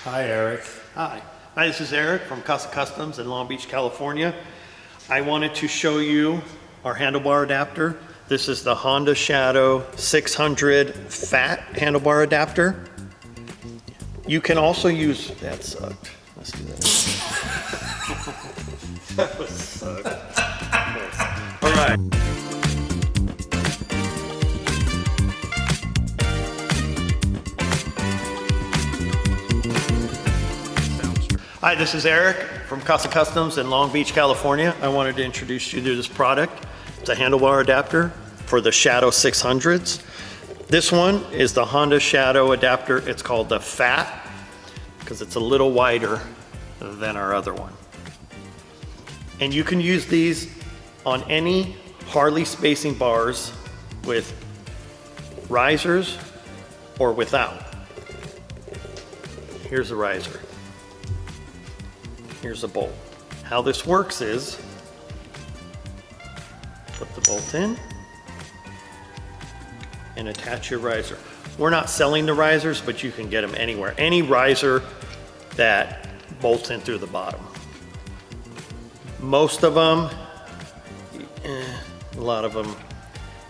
Hi, Eric. Hi. Hi, this is Eric from Casa Customs in Long Beach, California. I wanted to show you our handlebar adapter. This is the Honda Shadow 600 fat handlebar adapter. You can also use, that sucked. Let's do that. That was sucked. All right. Hi, this is Eric from Casa Customs in Long Beach, California. I wanted to introduce you to this product. It's a handlebar adapter for the Shadow 600s. This one is the Honda Shadow adapter. It's called the Fat because it's a little wider than our other one. And you can use these on any Harley spacing bars with risers or without. Here's the riser. Here's a bolt. How this works is, put the bolt in and attach your riser. We're not selling the risers, but you can get them anywhere. Any riser that bolts in through the bottom. Most of them, a lot of them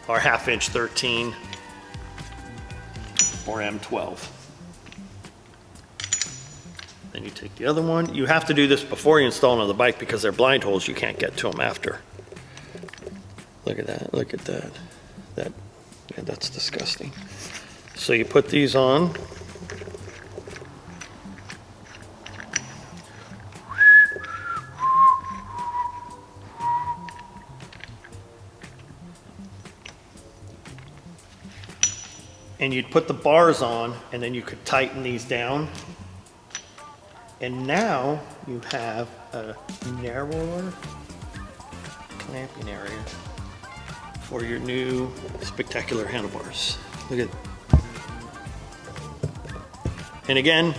are 1/2 inch 13 or M12. Then you take the other one. You have to do this before you install them on the bike because they're blind holes. You can't get to them after. Look at that, look at that. Yeah, that's disgusting. So you put these on. And you'd put the bars on and then you could tighten these down. And now you have a narrower clamping area for your new spectacular handlebars. Look at it. And again,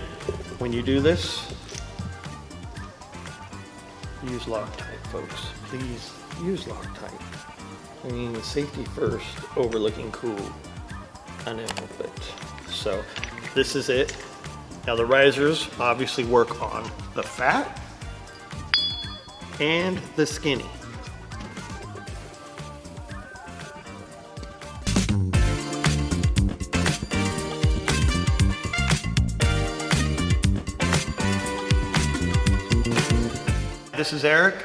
when you do this, use Loctite, folks. Please use Loctite. I mean, safety first over looking cool. I know, but so this is it. Now the risers obviously work on the fat and the skinny. This is Eric.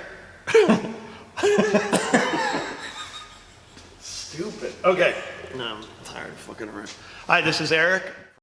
Stupid. Okay. No, I'm tired of fucking around. Hi, this is Eric